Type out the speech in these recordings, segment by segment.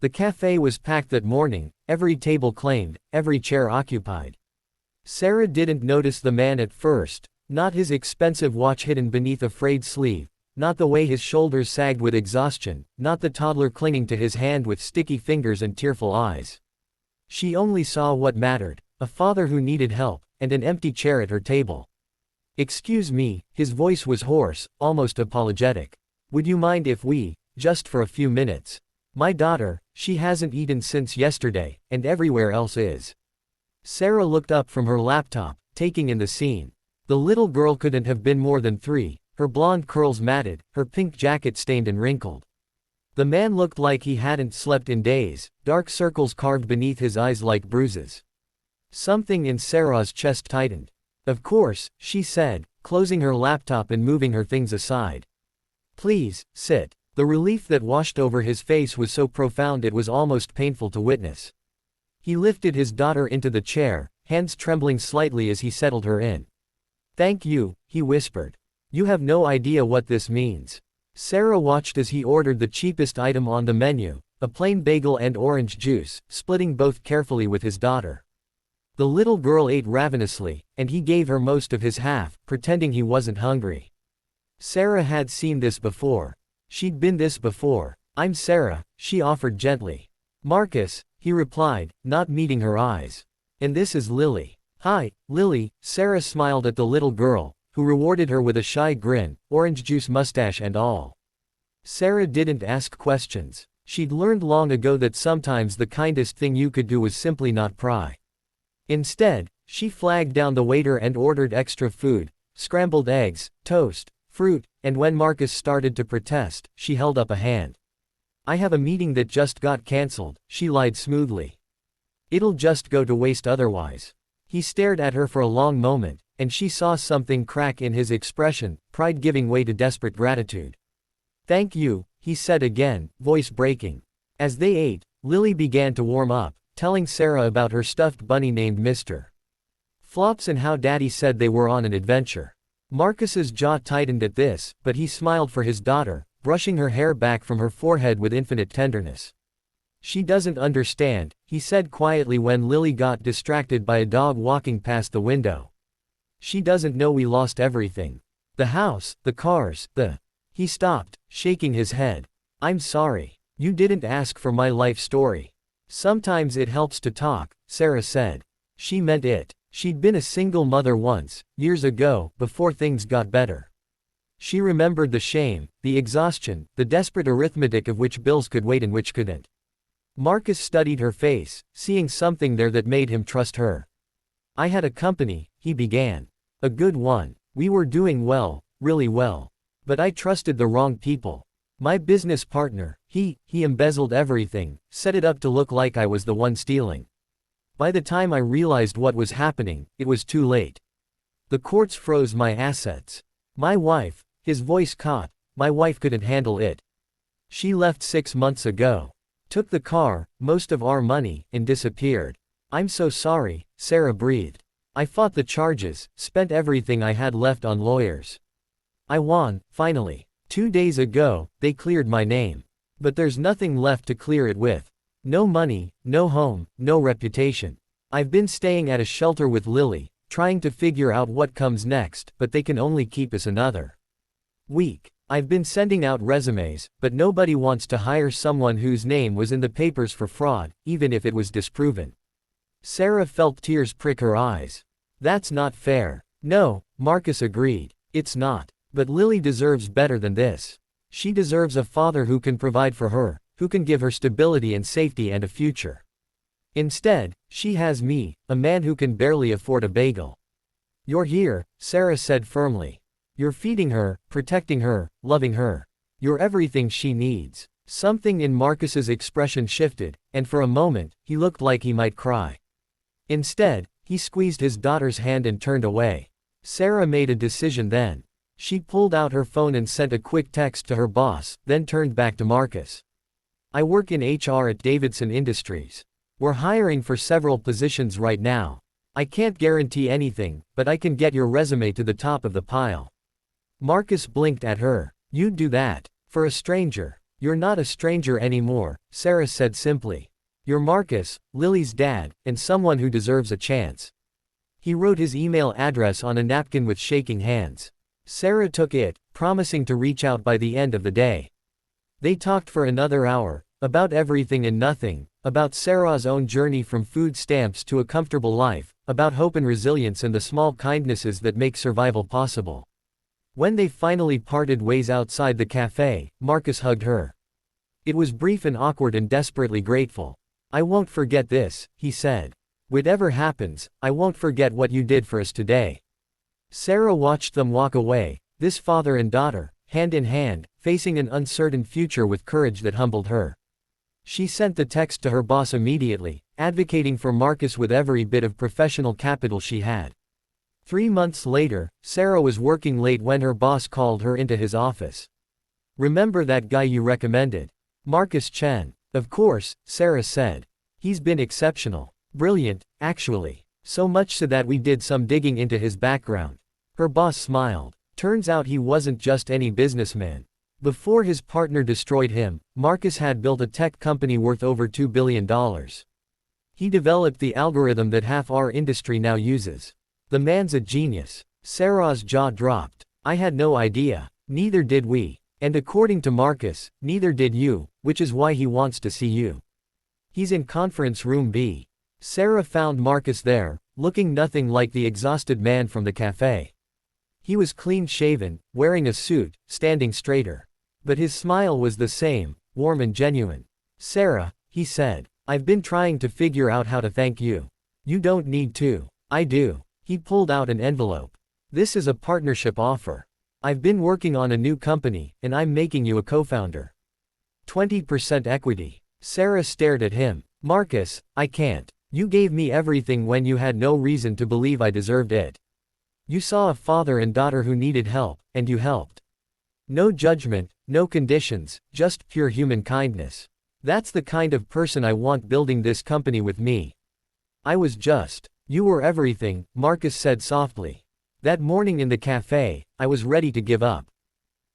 The cafe was packed that morning, every table claimed, every chair occupied. Sarah didn't notice the man at first, not his expensive watch hidden beneath a frayed sleeve, not the way his shoulders sagged with exhaustion, not the toddler clinging to his hand with sticky fingers and tearful eyes. She only saw what mattered, a father who needed help, and an empty chair at her table. "Excuse me," his voice was hoarse, almost apologetic. "Would you mind if we, just for a few minutes? My daughter, she hasn't eaten since yesterday, and everywhere else is." Sarah looked up from her laptop, taking in the scene. The little girl couldn't have been more than 3, her blonde curls matted, her pink jacket stained and wrinkled. The man looked like he hadn't slept in days, dark circles carved beneath his eyes like bruises. Something in Sarah's chest tightened. "Of course," she said, closing her laptop and moving her things aside. "Please, sit." The relief that washed over his face was so profound it was almost painful to witness. He lifted his daughter into the chair, hands trembling slightly as he settled her in. "Thank you," he whispered. "You have no idea what this means." Sarah watched as he ordered the cheapest item on the menu, a plain bagel and orange juice, splitting both carefully with his daughter. The little girl ate ravenously, and he gave her most of his half, pretending he wasn't hungry. Sarah had seen this before. She'd been this before. "I'm Sarah," she offered gently. "Marcus," he replied, not meeting her eyes. "And this is Lily." "Hi, Lily," Sarah smiled at the little girl, who rewarded her with a shy grin, orange juice mustache and all. Sarah didn't ask questions. She'd learned long ago that sometimes the kindest thing you could do was simply not pry. Instead, she flagged down the waiter and ordered extra food, scrambled eggs, toast, fruit, and when Marcus started to protest, she held up a hand. "I have a meeting that just got cancelled," she lied smoothly. "It'll just go to waste otherwise." He stared at her for a long moment, and she saw something crack in his expression, pride giving way to desperate gratitude. "Thank you," he said again, voice breaking. As they ate, Lily began to warm up, telling Sarah about her stuffed bunny named Mr. Flops and how Daddy said they were on an adventure. Marcus's jaw tightened at this, but he smiled for his daughter, brushing her hair back from her forehead with infinite tenderness. "She doesn't understand," he said quietly when Lily got distracted by a dog walking past the window. "She doesn't know we lost everything. The house, the cars, the—" He stopped, shaking his head. "I'm sorry. You didn't ask for my life story." "Sometimes it helps to talk," Sarah said. She meant it. She'd been a single mother once, years ago, before things got better. She remembered the shame, the exhaustion, the desperate arithmetic of which bills could wait and which couldn't. Marcus studied her face, seeing something there that made him trust her. "I had a company," he began. "A good one. We were doing well, really well. But I trusted the wrong people. My business partner, he embezzled everything, set it up to look like I was the one stealing. By the time I realized what was happening, it was too late. The courts froze my assets. My wife," his voice caught, "my wife couldn't handle it. She left 6 months ago. Took the car, most of our money, and disappeared." "I'm so sorry," Sarah breathed. "I fought the charges, spent everything I had left on lawyers. I won, finally. 2 days ago, they cleared my name. But there's nothing left to clear it with. No money, no home, no reputation. I've been staying at a shelter with Lily, trying to figure out what comes next, but they can only keep us another week. I've been sending out resumes, but nobody wants to hire someone whose name was in the papers for fraud, even if it was disproven." Sarah felt tears prick her eyes. "That's not fair." "No," Marcus agreed. "It's not. But Lily deserves better than this. She deserves a father who can provide for her, who can give her stability and safety and a future. Instead, she has me, a man who can barely afford a bagel." "You're here," Sarah said firmly. "You're feeding her, protecting her, loving her. You're everything she needs." Something in Marcus's expression shifted, and for a moment, he looked like he might cry. Instead, he squeezed his daughter's hand and turned away. Sarah made a decision then. She pulled out her phone and sent a quick text to her boss, then turned back to Marcus. "I work in HR at Davidson Industries. We're hiring for several positions right now. I can't guarantee anything, but I can get your resume to the top of the pile." Marcus blinked at her. "You'd do that? For a stranger?" You're not a stranger anymore, Sarah said simply. You're Marcus, Lily's dad, and someone who deserves a chance. He wrote his email address on a napkin with shaking hands. Sarah took it, promising to reach out by the end of the day. They talked for another hour, about everything and nothing, about Sarah's own journey from food stamps to a comfortable life, about hope and resilience and the small kindnesses that make survival possible. When they finally parted ways outside the cafe, Marcus hugged her. It was brief and awkward and desperately grateful. I won't forget this, he said. Whatever happens, I won't forget what you did for us today. Sarah watched them walk away, this father and daughter, hand in hand, facing an uncertain future with courage that humbled her. She sent the text to her boss immediately, advocating for Marcus with every bit of professional capital she had. 3 months later, Sarah was working late when her boss called her into his office. Remember that guy you recommended? Marcus Chen. Of course, Sarah said. He's been exceptional. Brilliant, actually. So much so that we did some digging into his background. Her boss smiled. Turns out he wasn't just any businessman. Before his partner destroyed him, Marcus had built a tech company worth over $2 billion. He developed the algorithm that half our industry now uses. The man's a genius. Sarah's jaw dropped. I had no idea. Neither did we. And according to Marcus, neither did you, which is why he wants to see you. He's in conference room B. Sarah found Marcus there, looking nothing like the exhausted man from the cafe. He was clean-shaven, wearing a suit, standing straighter. But his smile was the same, warm and genuine. Sarah, he said, I've been trying to figure out how to thank you. You don't need to. I do. He pulled out an envelope. This is a partnership offer. I've been working on a new company, and I'm making you a co-founder. 20% equity. Sarah stared at him. Marcus, I can't. You gave me everything when you had no reason to believe I deserved it. You saw a father and daughter who needed help, and you helped. No judgment, no conditions, just pure human kindness. That's the kind of person I want building this company with me. I was just. You were everything, Marcus said softly. That morning in the cafe, I was ready to give up.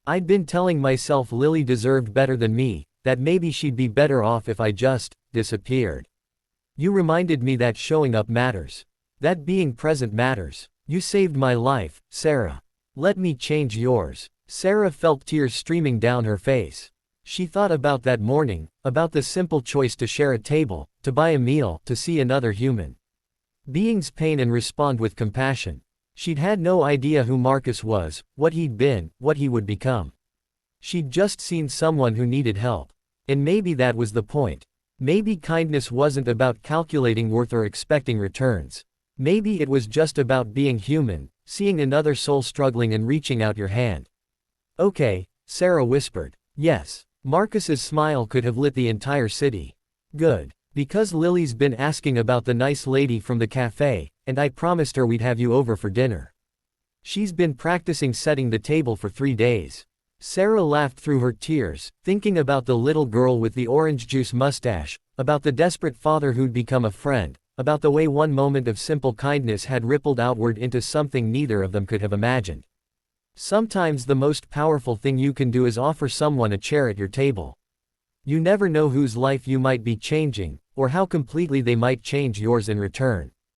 I'd been telling myself Lily deserved better than me, that maybe she'd be better off if I just disappeared. You reminded me that showing up matters. That being present matters. You saved my life, Sarah. Let me change yours. Sarah felt tears streaming down her face. She thought about that morning, about the simple choice to share a table, to buy a meal, to see another human being's pain and respond with compassion. She'd had no idea who Marcus was, what he'd been, what he would become. She'd just seen someone who needed help. And maybe that was the point. Maybe kindness wasn't about calculating worth or expecting returns. Maybe it was just about being human, seeing another soul struggling and reaching out your hand. Okay, Sarah whispered. Yes. Marcus's smile could have lit the entire city. Good. Because Lily's been asking about the nice lady from the cafe, and I promised her we'd have you over for dinner. She's been practicing setting the table for 3 days. Sarah laughed through her tears, thinking about the little girl with the orange juice mustache, about the desperate father who'd become a friend, about the way one moment of simple kindness had rippled outward into something neither of them could have imagined. Sometimes the most powerful thing you can do is offer someone a chair at your table. You never know whose life you might be changing, or how completely they might change yours in return.